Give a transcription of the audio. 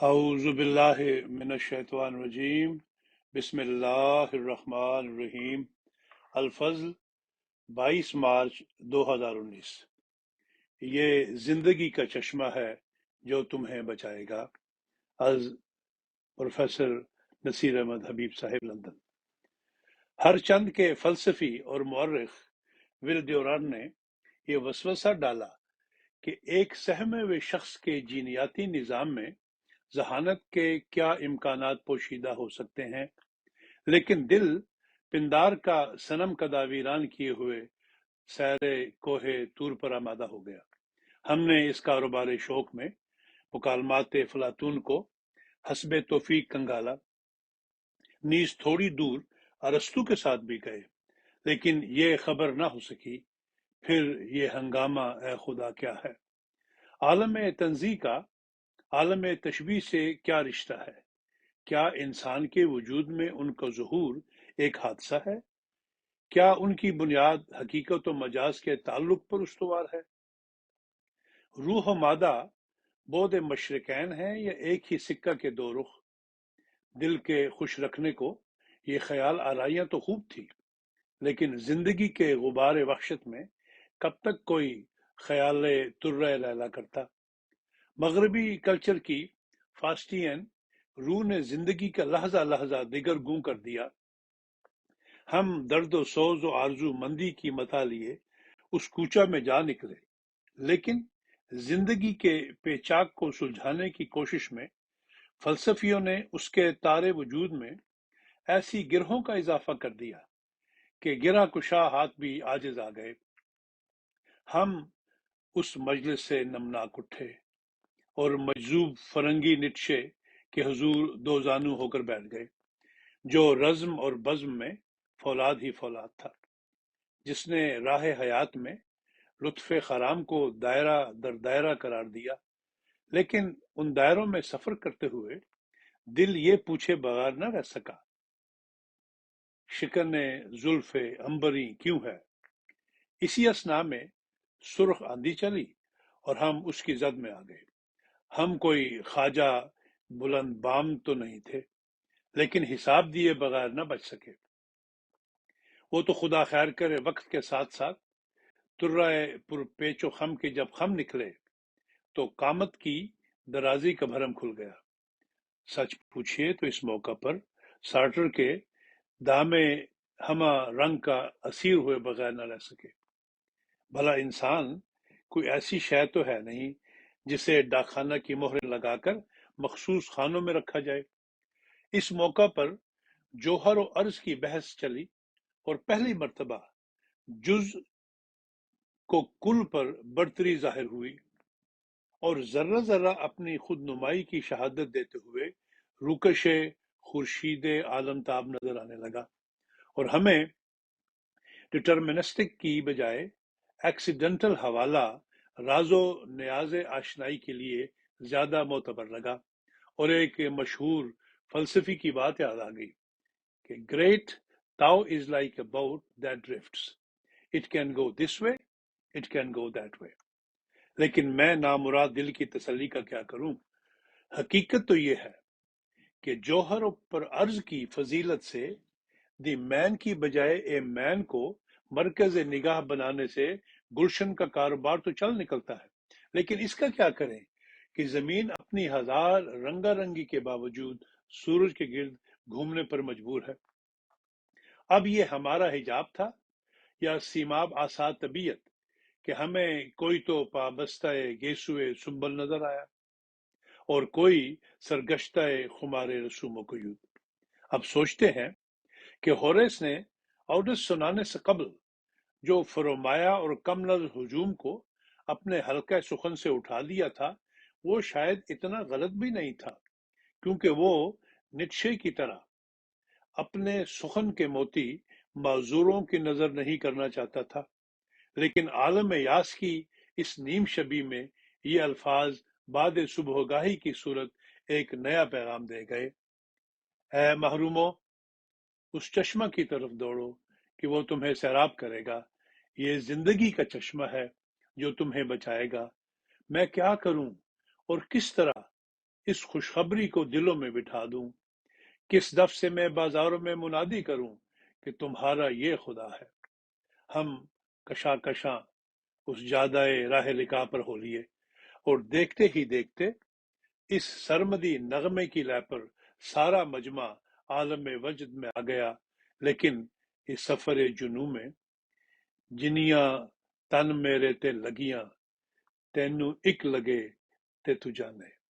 اعوذ باللہ من الشیطان الرجیم بسم اللہ الرحمن الرحیم الفضل 22 مارچ 2019۔ یہ زندگی کا چشمہ ہے جو تمہیں بچائے گا، از پروفیسر نصیر احمد حبیب صاحب، لندن۔ ہر چند کے فلسفی اور مورخ ول ڈیوران نے یہ وسوسہ ڈالا کہ ایک سہمے ہوئے شخص کے جینیاتی نظام میں ذہانت کے کیا امکانات پوشیدہ ہو سکتے ہیں، لیکن دل پندار کا صنم کدہ ویران کیے ہوئے سیر کوہ طور پر آمادہ ہو گیا۔ ہم نے اس کاروبار شوق میں مکالمات فلاطون کو حسب توفیق کنگالا، نیز تھوڑی دور ارسطو کے ساتھ بھی گئے، لیکن یہ خبر نہ ہو سکی پھر یہ ہنگامہ اے خدا کیا ہے۔ عالم تنزیہ کا عالم تشبیہ سے کیا رشتہ ہے؟ کیا انسان کے وجود میں ان کا ظہور ایک حادثہ ہے؟ کیا ان کی بنیاد حقیقت و مجاز کے تعلق پر استوار ہے؟ روح و مادہ بعد مشرقین ہیں یا ایک ہی سکہ کے دو رخ؟ دل کے خوش رکھنے کو یہ خیال آرائیاں تو خوب تھی، لیکن زندگی کے غبار وحشت میں کب تک کوئی خیال ترہ لیلا کرتا؟ مغربی کلچر کی فاسٹین روح نے زندگی کا لحظہ لحظہ دیگر گوں کر دیا۔ ہم درد و سوز و آرزو مندی کی متا لیے اس کوچہ میں جا نکلے، لیکن زندگی کے پیچاک کو سلجھانے کی کوشش میں فلسفیوں نے اس کے تارے وجود میں ایسی گرہوں کا اضافہ کر دیا کہ گرہ کشا ہاتھ بھی عاجز آ گئے۔ ہم اس مجلس سے نمناک اٹھے اور مجذوب فرنگی نٹشے کے حضور دو زانو ہو کر بیٹھ گئے، جو رزم اور بزم میں فولاد ہی فولاد تھا، جس نے راہ حیات میں لطف خرام کو دائرہ در دائرہ قرار دیا، لیکن ان دائروں میں سفر کرتے ہوئے دل یہ پوچھے بغیر نہ رہ سکا، شکن زلف عنبری کیوں ہے؟ اسی اثنا میں سرخ آندھی چلی اور ہم اس کی زد میں آ گئے۔ ہم کوئی خواجہ بلند بام تو نہیں تھے، لیکن حساب دیے بغیر نہ بچ سکے۔ وہ تو خدا خیر کرے وقت کے ساتھ ساتھ ترائے پر پیچ و خم کے جب خم نکلے تو قامت کی درازی کا بھرم کھل گیا۔ سچ پوچھئے تو اس موقع پر سارٹر کے دام ہمہ رنگ کا اسیر ہوئے بغیر نہ رہ سکے۔ بھلا انسان کوئی ایسی شے تو ہے نہیں جسے ڈاکخانہ کی مہر لگا کر مخصوص خانوں میں رکھا جائے۔ اس موقع پر جوہر و عرض کی بحث چلی اور پہلی مرتبہ جز کو کل پر برتری ظاہر ہوئی، اور ذرہ ذرہ اپنی خود نمائی کی شہادت دیتے ہوئے روکش خورشید عالم تاب نظر آنے لگا، اور ہمیں ڈٹرمنسٹک کی بجائے ایکسیڈنٹل حوالہ راز و نیاز آشنائی کے لیے زیادہ معتبر لگا، اور ایک مشہور فلسفی کی بات یاد آ گئی کہ great Tao is like a boat that drifts, it can go this way, it can go that way. لیکن میں نامراد دل کی تسلی کا کیا کروں؟ حقیقت تو یہ ہے کہ جوہر پر عرض کی فضیلت سے دی مین کی بجائے اے مین کو مرکز نگاہ بنانے سے گلشن کا کاروبار تو چل نکلتا ہے، لیکن اس کا کیا کریں کہ زمین اپنی ہزار رنگا رنگی کے باوجود سورج کے گرد گھومنے پر مجبور ہے۔ اب یہ ہمارا حجاب تھا یا سیماب آسا طبیعت کہ ہمیں کوئی تو پابستہ گیسوئے سنبل نظر آیا اور کوئی سرگشتہ خمار رسوم و قیود۔ اب سوچتے ہیں کہ ہوریس نے آؤڈس سنانے سے قبل جو فرمایا اور کم لفظ ہجوم کو اپنے حلقہ سخن سے اٹھا لیا تھا، وہ شاید اتنا غلط بھی نہیں تھا، کیونکہ وہ نیٹشے کی طرح اپنے سخن کے موتی معذوروں کی نظر نہیں کرنا چاہتا تھا، لیکن عالم یاس کی اس نیم شبی میں یہ الفاظ بعد صبح گاہی کی صورت ایک نیا پیغام دے گئے۔ اے محرومو، اس چشمہ کی طرف دوڑو کہ وہ تمہیں سیراب کرے گا۔ یہ زندگی کا چشمہ ہے جو تمہیں بچائے گا۔ میں کیا کروں اور کس طرح اس خوشخبری کو دلوں میں بٹھا دوں، کس دف سے میں بازاروں میں منادی کروں کہ تمہارا یہ خدا ہے۔ ہم کشاں اس جادۂ راہ لکا پر ہو لیے، اور دیکھتے ہی دیکھتے اس سرمدی نغمے کی لے پر سارا مجمع عالم وجد میں آ گیا۔ لیکن اس سفر جنوں میں جنیاں تن میرے تے لگیاں، تینوں اک لگے تے تو جانے۔